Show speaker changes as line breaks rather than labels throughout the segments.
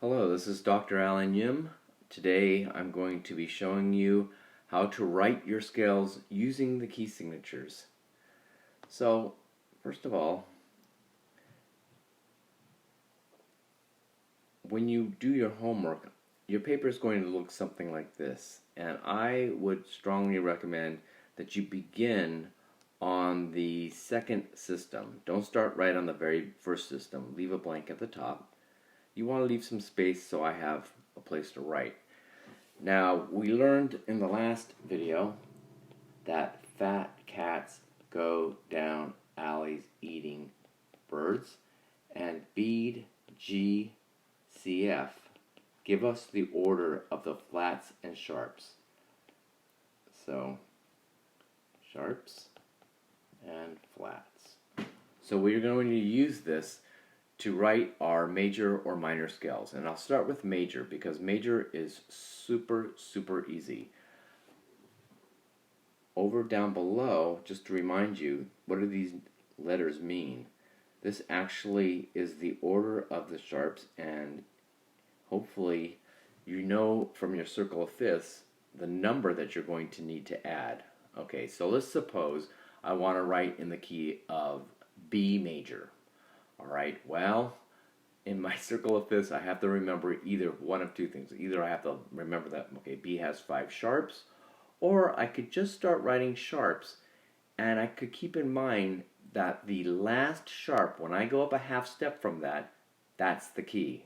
Hello, this is Dr. Alan Yim. Today I'm going to be showing you how to write your scales using the key signatures. So, first of all, when you do your homework, your paper is going to look something like this, and I would strongly recommend that you begin on the second system. Don't start right on the very first system. Leave a blank at the top. You want to leave some space so I have a place to write. Now, we learned in the last video that fat cats go down alleys eating birds, and bead G, C, F give us the order of the flats and sharps. So, sharps and flats. So we're going to use this to write our major or minor scales. And I'll start with major because major is super easy. Over down below, just to remind you, what do these letters mean? This actually is the order of the sharps, and hopefully you know from your circle of fifths the number that you're going to need to add. Okay, so let's suppose I want to write in the key of B major. Alright, well, in my circle of fifths, I have to remember either one of two things. Either I have to remember that, okay, B has 5 sharps, or I could just start writing sharps, and I could keep in mind that the last sharp, when I go up a half step from that, that's the key.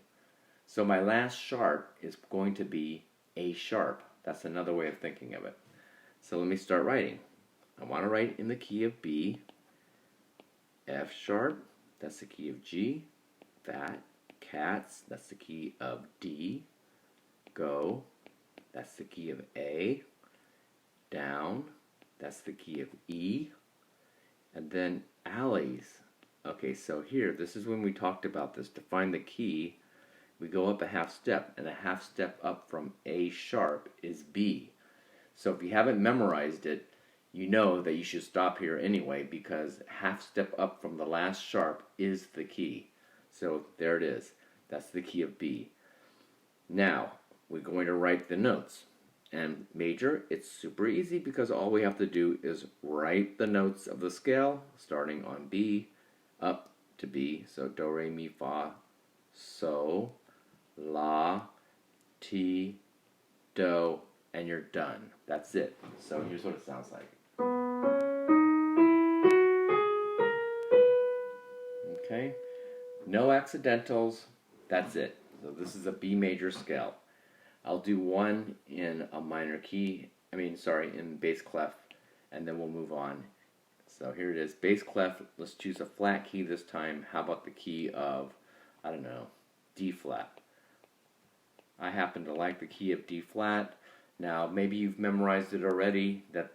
So my last sharp is going to be A sharp. That's another way of thinking of it. So let me start writing. I want to write in the key of B, F sharp, that's the key of G, fat, cats, that's the key of D, go, that's the key of A, down, that's the key of E, and then alleys. Okay, so here, this is when we talked about this. To find the key, we go up a half step, and a half step up from A sharp is B. So if you haven't memorized it, you know that you should stop here anyway, because half step up from the last sharp is the key. So there it is. That's the key of B. Now, we're going to write the notes. And major, it's super easy because all we have to do is write the notes of the scale, starting on B, up to B. So do, re, mi, fa, so, la, ti, do, and you're done. That's it. So here's what it sounds like. Okay, no accidentals, that's it. So this is a B major scale. I'll do one in a minor key, in bass clef, and then we'll move on. So here it is, bass clef. Let's choose a flat key this time. How about the key of, I don't know, D flat. I happen to like the key of D flat. Now, maybe you've memorized it already, that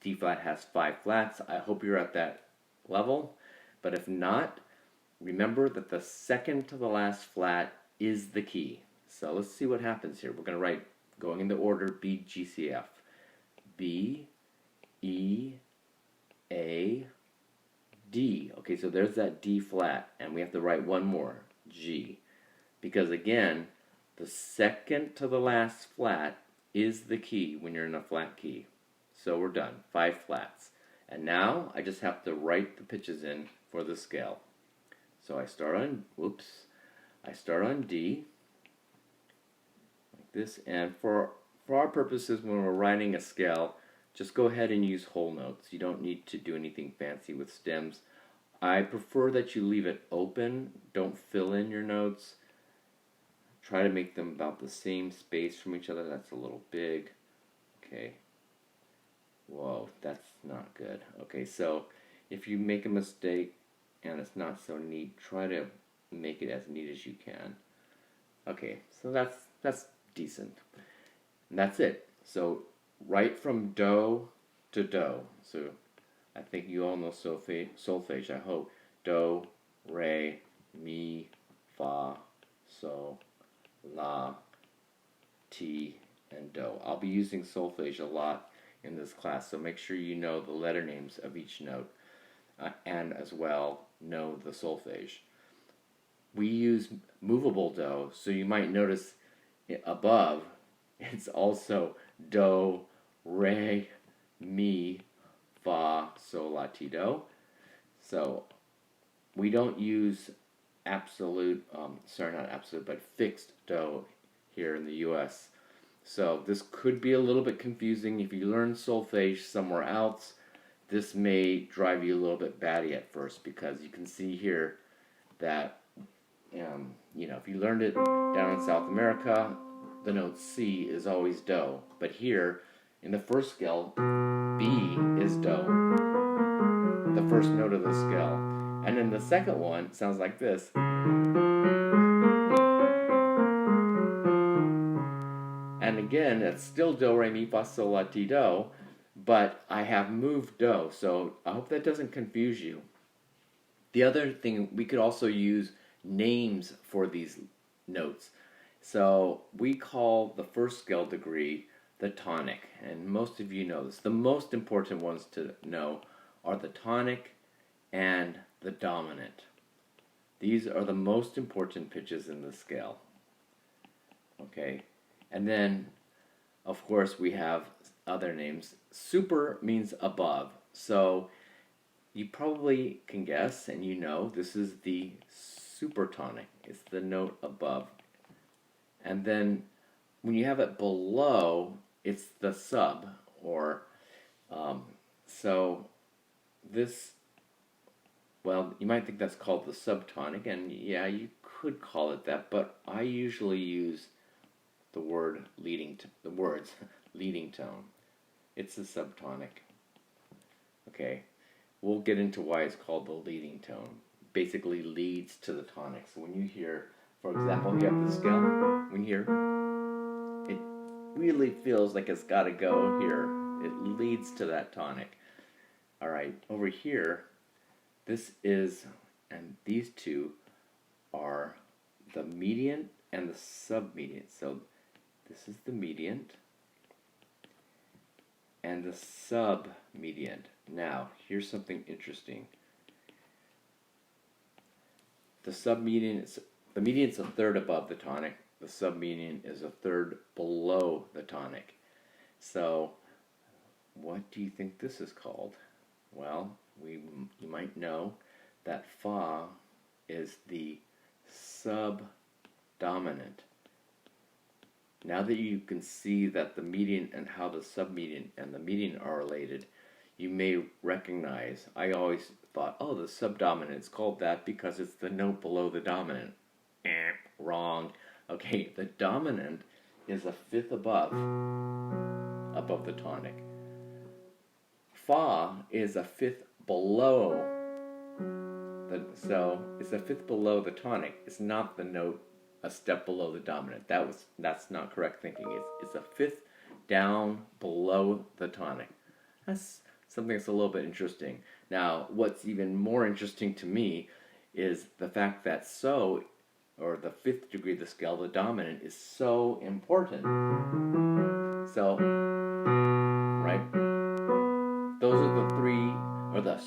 D flat has 5 flats. I hope you're at that level. But if not, remember that the second to the last flat is the key. So let's see what happens here. We're going to write, going in the order, B, G, C, F. B, E, A, D. Okay, so there's that D flat. And we have to write one more, G. Because again, the second to the last flat is the key when you're in a flat key. So we're done, 5 flats. And now I just have to write the pitches in for the scale. So I start on, D, like this, and for our purposes, when we're writing a scale, just go ahead and use whole notes. You don't need to do anything fancy with stems. I prefer that you leave it open. Don't fill in your notes. Try to make them about the same space from each other. That's a little big. Okay. Whoa, that's not good. Okay, so if you make a mistake and it's not so neat, try to make it as neat as you can. Okay, so that's decent. And that's it. So write from do to do. So I think you all know solfege, I hope. Do, re, mi, fa, so, la, ti, and do. I'll be using solfege a lot in this class, so make sure you know the letter names of each note, and as well know the solfege. we use movable do, so you might notice above it's also do, re, mi, fa, sol, la, ti, do. So we don't use absolute, not absolute, but fixed do here in the US. So this could be a little bit confusing. If you learn solfege somewhere else, this may drive you a little bit batty at first, because you can see here that, if you learned it down in South America, the note C is always do. But here, in the first scale, B is do, the first note of the scale. And then the second one sounds like this. And again, it's still do, re, mi, fa, sol, la, ti, do, but I have moved do, so I hope that doesn't confuse you. The other thing, we could also use names for these notes. So we call the first scale degree the tonic, and most of you know this. The most important ones to know are the tonic and the dominant. These are the most important pitches in the scale. Okay, and then of course we have other names. Super means above, so you probably can guess, and this is the supertonic. It's the note above. And then when you have it below, it's the sub, or so this, well, you might think that's called the subtonic, and yeah, you could call it that, but I usually use the words leading tone. It's the subtonic. Okay, we'll get into why it's called the leading tone. Basically leads to the tonic. So when you hear, for example, you have the scale, when you hear, it really feels like it's got to go here. It leads to that tonic. All right, over here, this is, and these two are the median and the submedian. So this is the median and the submedian. Now, here's something interesting. The median is a third above the tonic. The submedian is a third below the tonic. So, what do you think this is called? Well, you might know that fa is the subdominant. Now that you can see that the median and how the submedian and the median are related, you may recognize, I always thought, oh, the subdominant is called that because it's the note below the dominant. Wrong. Okay, the dominant is a fifth above the tonic. Fa is a fifth below so it's a fifth below the tonic. It's not the note a step below the dominant. That's not correct thinking. It's a fifth down below the tonic. That's something that's a little bit interesting. Now, what's even more interesting to me is the fact that so, or the fifth degree of the scale, the dominant, is so important. So, right? Those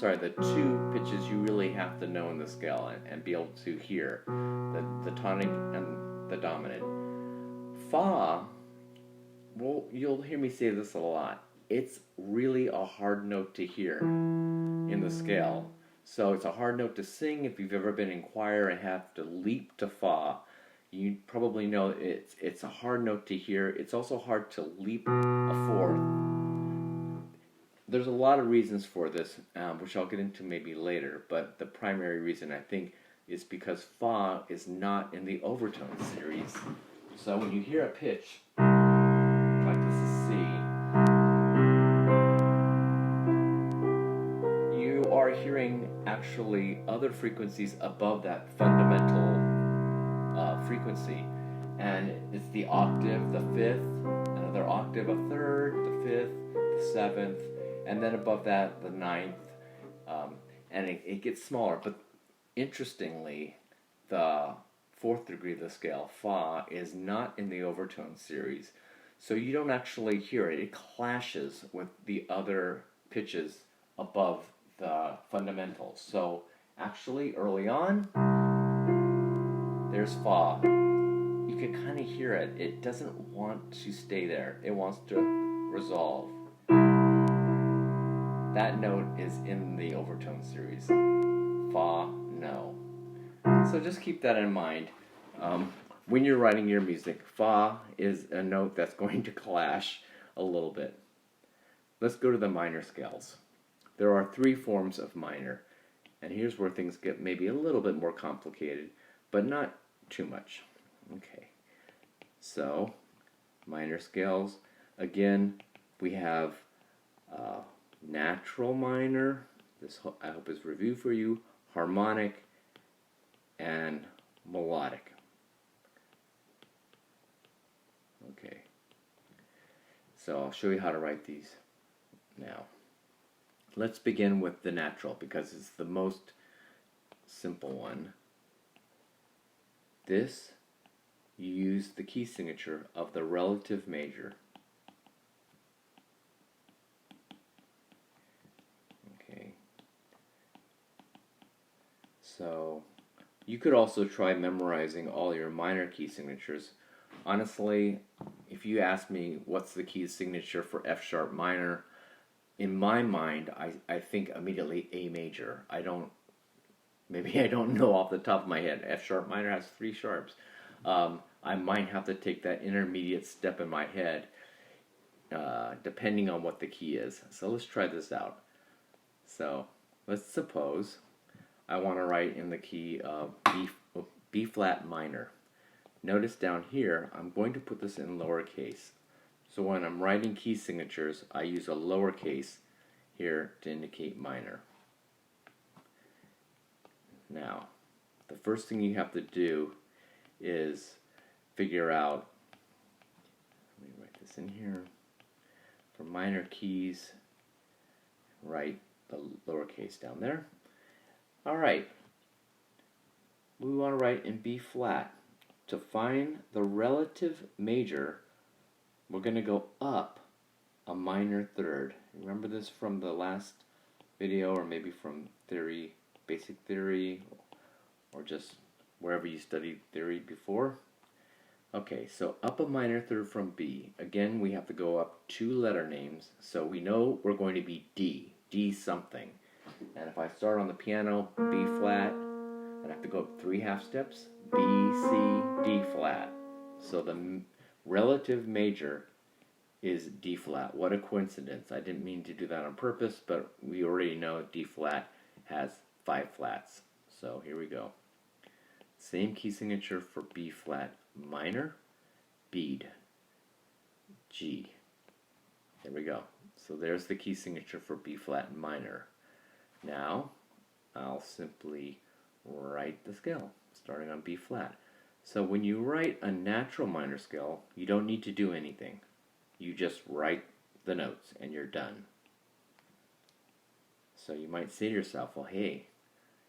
are the two pitches you really have to know in the scale and be able to hear. The tonic and the dominant. Fa, well, you'll hear me say this a lot. It's really a hard note to hear in the scale. So it's a hard note to sing. If you've ever been in choir and have to leap to fa, you probably know it's a hard note to hear. It's also hard to leap a fourth. There's a lot of reasons for this, which I'll get into maybe later, but the primary reason, I think, is because fa is not in the overtone series. So when you hear a pitch, like this is C, you are hearing actually other frequencies above that fundamental frequency. And it's the octave, the fifth, another octave, a third, the fifth, the seventh, and then above that, the ninth, and it gets smaller. But interestingly, the fourth degree of the scale, fa, is not in the overtone series. So you don't actually hear it. It clashes with the other pitches above the fundamentals. So actually, early on, there's fa. You can kind of hear it. It doesn't want to stay there. It wants to resolve. That note is in the overtone series. Fa, no. So just keep that in mind. When you're writing your music, fa is a note that's going to clash a little bit. Let's go to the minor scales. There are 3 forms of minor, and here's where things get maybe a little bit more complicated, but not too much. Okay, so minor scales. Again, we have natural minor. This I hope is review for you. Harmonic and melodic. Okay, so I'll show you how to write these now. Let's begin with the natural because it's the most simple one. This, you use the key signature of the relative major. Okay. So you could also try memorizing all your minor key signatures. Honestly, if you ask me what's the key signature for F sharp minor, in my mind, I think immediately A major. Maybe I don't know off the top of my head. F sharp minor has 3 sharps. I might have to take that intermediate step in my head, depending on what the key is. So let's try this out. So let's suppose I want to write in the key of B flat minor. Notice down here, I'm going to put this in lowercase. So when I'm writing key signatures, I use a lowercase here to indicate minor. Now, the first thing you have to do is figure out, let me write this in here, for minor keys, write the lowercase down there. Alright, we want to write in B flat. To find the relative major, we're going to go up a minor third. Remember this from the last video, or maybe from theory, basic theory, or just wherever you studied theory before? Okay, so up a minor third from B. Again, we have to go up 2 letter names, so we know we're going to be D something. And if I start on the piano, B flat, I'd have to go up 3 half steps, B, C, D flat. So the relative major is D flat. What a coincidence. I didn't mean to do that on purpose, but we already know D flat has 5 flats. So here we go. Same key signature for B flat minor, bead, G. There we go. So there's the key signature for B flat minor. Now I'll simply write the scale starting on B flat. So when you write a natural minor scale, you don't need to do anything. You just write the notes and you're done. So you might say to yourself, well, hey,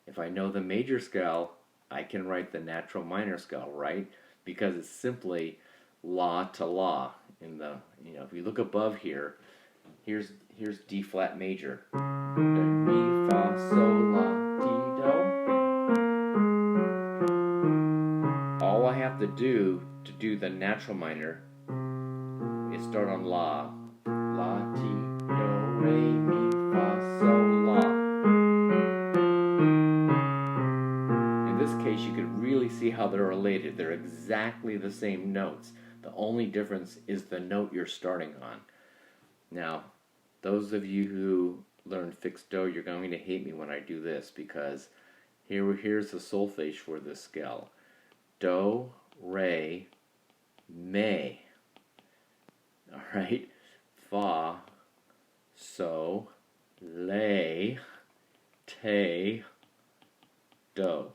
if I know the major scale, I can write the natural minor scale, right? Because it's simply la to la. In the, if you look above here, here's D flat major. Do, mi, fa, sol, la, ti, do. All I have to do the natural minor is start on la. La, ti, do, re, mi, fa, sol, la. In this case, you could really see how they're related. They're exactly the same notes. The only difference is the note you're starting on. Now, those of you who learn fixed do, you're going to hate me when I do this, because here's the solfege for this scale. Do, re, mi. Alright? Fa, so, la, te, do.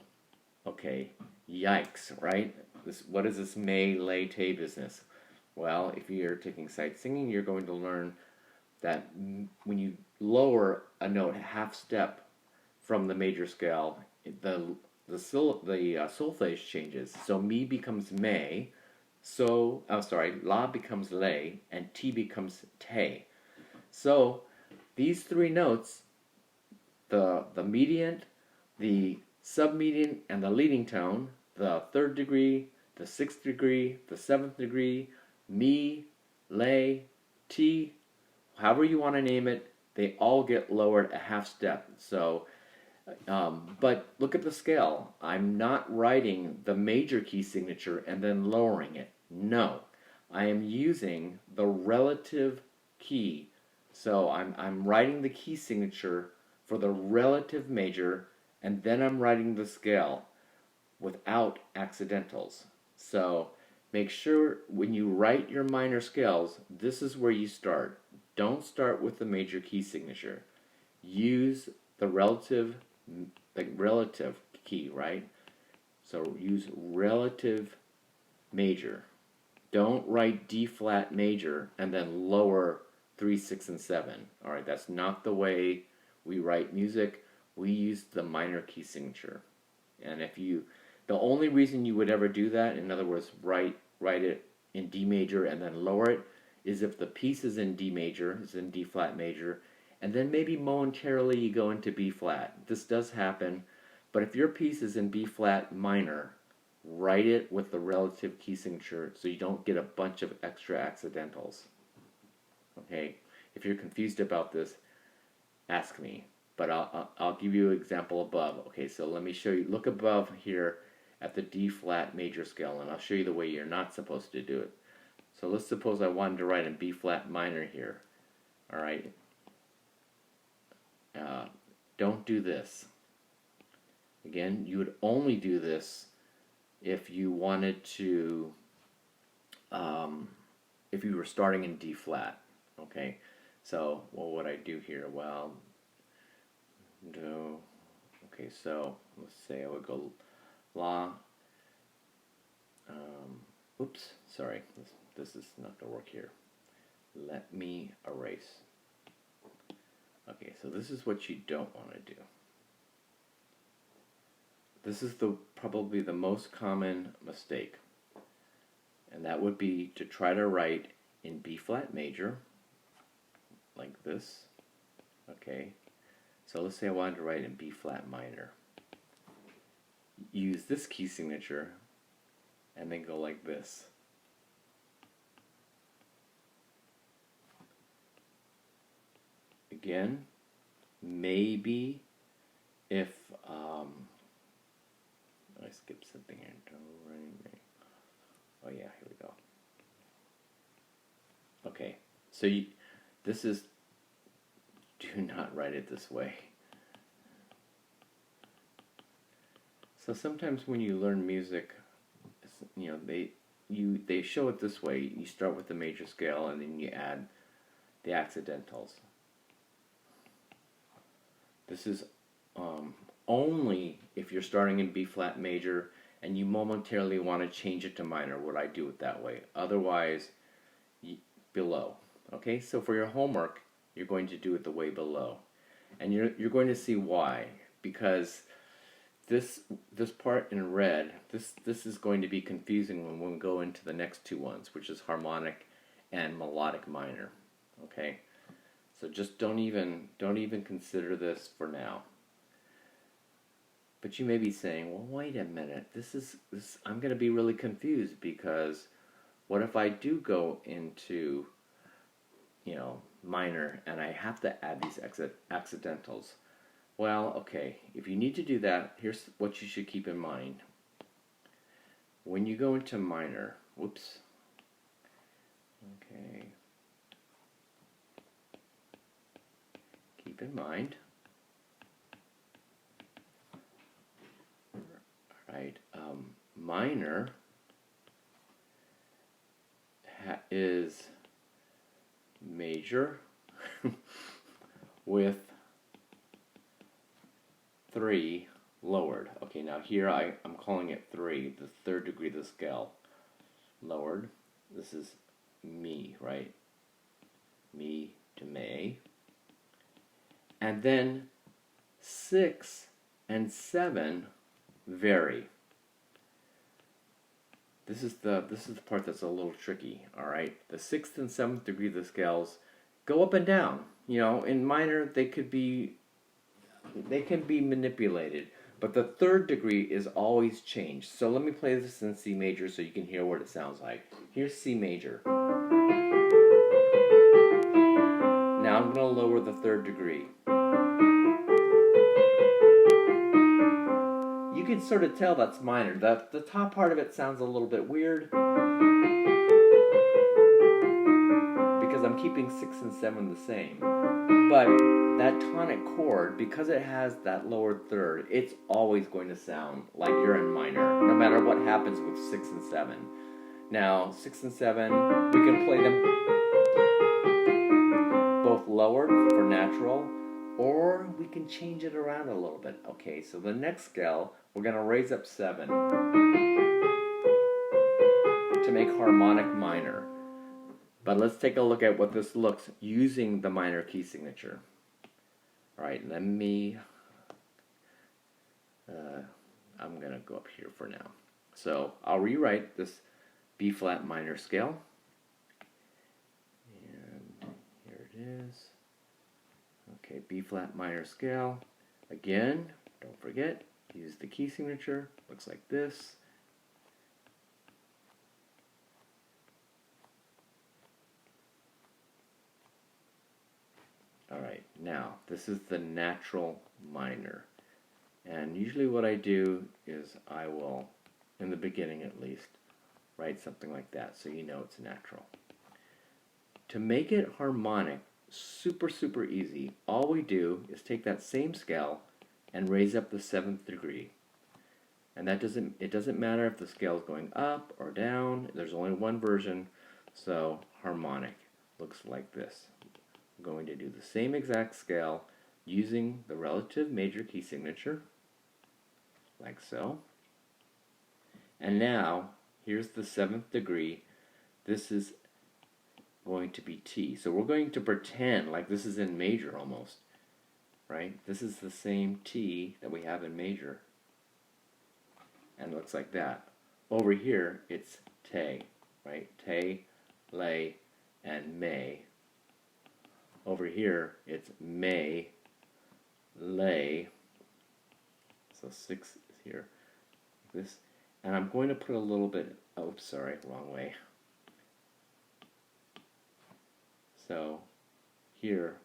Okay, yikes, right? What is this me, la, te business? Well, if you're taking sight singing, you're going to learn that when you lower a note half step from the major scale, the solfege changes. So mi becomes me, la becomes le, and ti becomes te. So these 3 notes, the mediant, the submediant, and the leading tone, the third degree, the sixth degree, the seventh degree, mi, lay, ti, however you want to name it, they all get lowered a half step. So, but look at the scale. I'm not writing the major key signature and then lowering it. No, I am using the relative key. So I'm writing the key signature for the relative major, and then I'm writing the scale without accidentals. So make sure when you write your minor scales, this is where you start. Don't start with the major key signature. Use the relative key, right? So use relative major. Don't write D flat major and then lower 3, 6, and 7. All right, that's not the way we write music. We use the minor key signature. And the only reason you would ever do that, in other words, write it in D major and then lower it, is if the piece is in D major, is in D flat major, and then maybe momentarily you go into B flat. This does happen, but if your piece is in B flat minor, write it with the relative key signature so you don't get a bunch of extra accidentals. Okay, if you're confused about this, ask me, but I'll give you an example above. Okay, so let me show you. Look above here at the D flat major scale, and I'll show you the way you're not supposed to do it. So let's suppose I wanted to write in B flat minor here. All right, don't do this. Again, you would only do this if you wanted to, if you were starting in D flat. Okay, so what would I do here? Well, do, okay, so let's say I would go La, oops, sorry, this is not going to work here. Let me erase. Okay, so this is what you don't want to do. This is probably the most common mistake, and that would be to try to write in B flat major, like this. Okay, so let's say I wanted to write in B flat minor. Use this key signature, and then go like this. Again, maybe if I skipped something here. Oh yeah, here we go. Okay, so this is, do not write it this way. So sometimes when you learn music, you know, they show it this way. You start with the major scale and then you add the accidentals. This is only if you're starting in B flat major and you momentarily want to change it to minor would I do it that way. Otherwise, below. Okay, so for your homework, you're going to do it the way below, and you're going to see why. Because this part in red, this is going to be confusing when we go into the next two ones, which is harmonic and melodic minor. Okay, so just don't even consider this for now. But you may be saying, well, wait a minute, this I'm going to be really confused, because what if I do go into, you know, minor and I have to add these accidentals? Well, okay, if you need to do that, here's what you should keep in mind. When you go into minor, whoops, okay, keep in mind, right, minor is major with 3 lowered. Okay, now here I'm calling it 3, the third degree of the scale. Lowered. This is mi, right? Mi to me. And then 6 and 7 vary. This is the part that's a little tricky, all right? The 6th and 7th degree of the scales go up and down. You know, in minor they can be manipulated, But the third degree is always changed. So let me play this in C major so you can hear what it sounds like. Here's C major. Now I'm going to lower the third degree. You can sort of tell that's minor. The top part of it sounds a little bit weird because I'm keeping 6 and 7 the same. But that tonic chord, because it has that lowered third, it's always going to sound like you're in minor, no matter what happens with 6 and 7. Now, 6 and 7, we can play them both lowered for natural, or we can change it around a little bit. Okay, so the next scale, we're going to raise up 7 to make harmonic minor. But let's take a look at what this looks using the minor key signature. All right, let me, I'm going to go up here for now. So I'll rewrite this B flat minor scale. And here it is. Okay, B flat minor scale. Again, don't forget, use the key signature. Looks like this. Alright, now this is the natural minor. And usually what I do is I will, in the beginning at least, write something like that so you know it's natural. To make it harmonic, super easy, all we do is take that same scale and raise up the 7th degree. And it doesn't matter if the scale is going up or down, there's only one version, so harmonic looks like this. I'm going to do the same exact scale using the relative major key signature, like so. And now, here's the 7th degree. This is going to be T. So we're going to pretend like this is in major almost, right? This is the same T that we have in major. And it looks like that. Over here, it's te, right? Te, lay, and may. Over here, it's may, lay. So 6 is here. This, and I'm going to put a little bit, oh, sorry, wrong way. So here,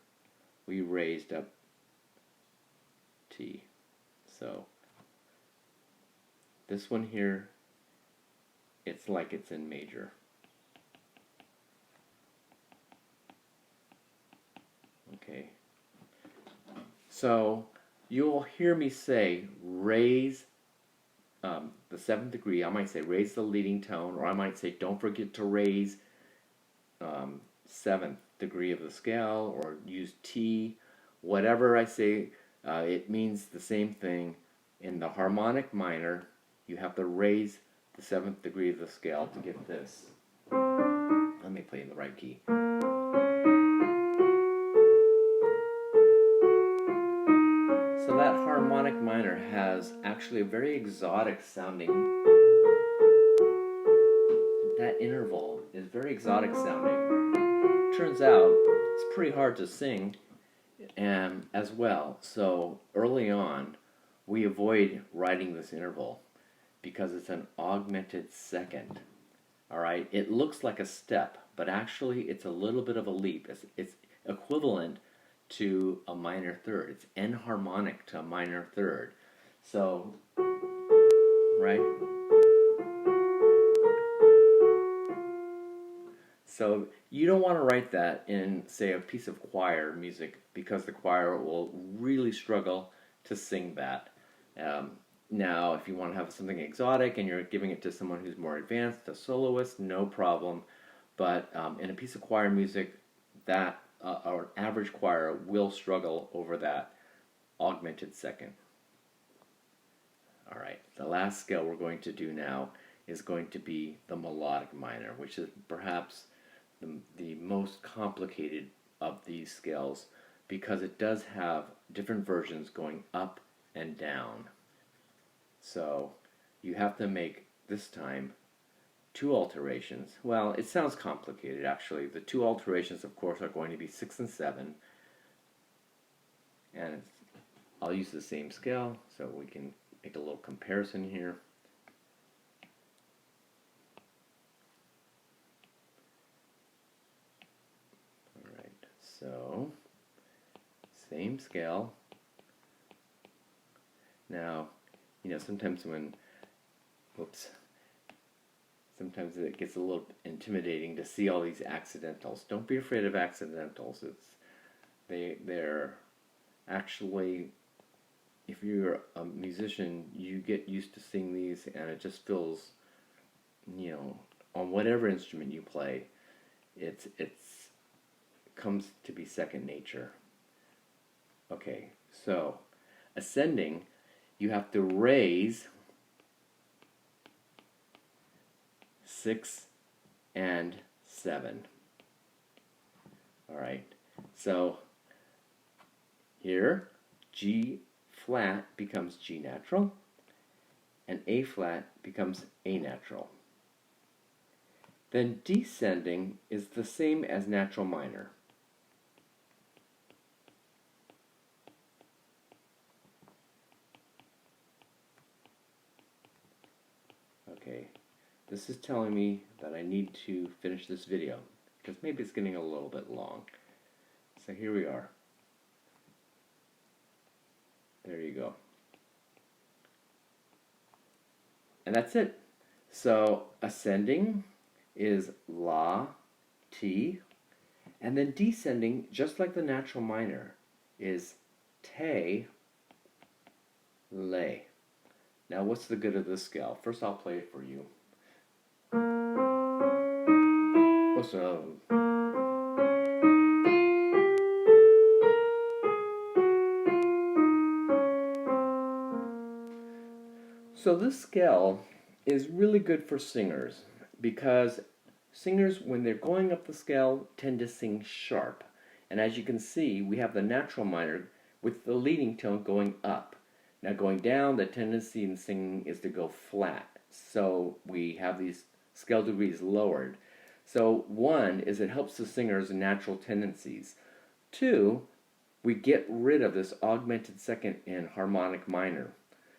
we raised up T. So this one here, it's like it's in major. Okay. So you'll hear me say raise the 7th degree. I might say raise the leading tone, or I might say don't forget to raise 7th degree of the scale, or use T. Whatever I say, it means the same thing. In the harmonic minor, you have to raise the 7th degree of the scale to get this. Let me play in the right key. So that harmonic minor has actually a very exotic sounding. That interval is very exotic sounding. Turns out it's pretty hard to sing as well. So early on, we avoid writing this interval because it's an augmented second. All right, it looks like a step, but actually it's a little bit of a leap. It's equivalent to a minor third. It's enharmonic to a minor third. So, right? So you don't want to write that in, say, a piece of choir music because the choir will really struggle to sing that. Now, if you want to have something exotic and you're giving it to someone who's more advanced, a soloist, no problem. But in a piece of choir music, that our average choir will struggle over that augmented second. All right, the last scale we're going to do now is going to be the melodic minor, which is perhaps the most complicated of these scales because it does have different versions going up and down. So you have to make, this time, 2 alterations. Well, it sounds complicated actually. The 2 alterations, of course, are going to be 6 and 7. And I'll use the same scale so we can make a little comparison here. Alright, so same scale. Now, sometimes sometimes it gets a little intimidating to see all these accidentals. Don't be afraid of accidentals. They're actually, if you're a musician, you get used to seeing these, and it just feels, on whatever instrument you play, it comes to be second nature. Okay, so ascending, you have to raise 6 and 7. Alright, so here G flat becomes G natural and A flat becomes A natural. Then descending is the same as natural minor. Okay, this is telling me that I need to finish this video because maybe it's getting a little bit long. So here we are. There you go. And that's it. So ascending is La, Ti, and then descending, just like the natural minor, is Te, Le. Now what's the good of this scale? First I'll play it for you. So this scale is really good for singers because singers, when they're going up the scale, tend to sing sharp. And as you can see, we have the natural minor with the leading tone going up. Now going down, the tendency in singing is to go flat. So we have these scale degrees lowered. So one is it helps the singer's natural tendencies. Two, we get rid of this augmented second in harmonic minor.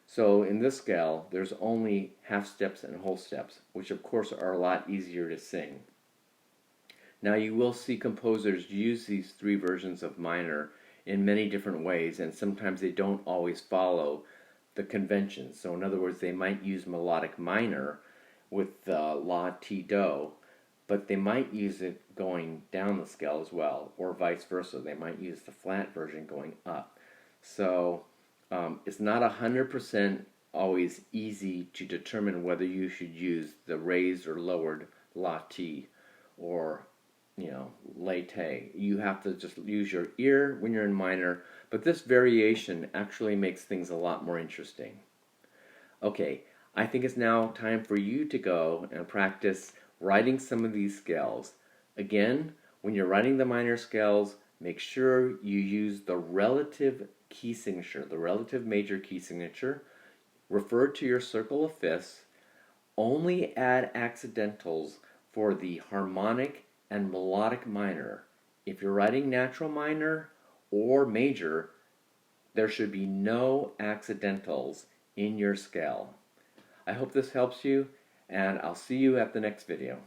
So in this scale, there's only half steps and whole steps, which of course are a lot easier to sing. Now you will see composers use these three versions of minor in many different ways, and sometimes they don't always follow the conventions. So in other words, they might use melodic minor with La, Ti, Do, but they might use it going down the scale as well, or vice versa. They might use the flat version going up. So it's not 100% always easy to determine whether you should use the raised or lowered La, Ti, or Le, Te. You have to just use your ear when you're in minor, but this variation actually makes things a lot more interesting. Okay, I think it's now time for you to go and practice writing some of these scales. Again, when you're writing the minor scales, make sure you use the relative key signature, the relative major key signature. Refer to your circle of fifths. Only add accidentals for the harmonic and melodic minor. If you're writing natural minor or major, there should be no accidentals in your scale. I hope this helps you, and I'll see you at the next video.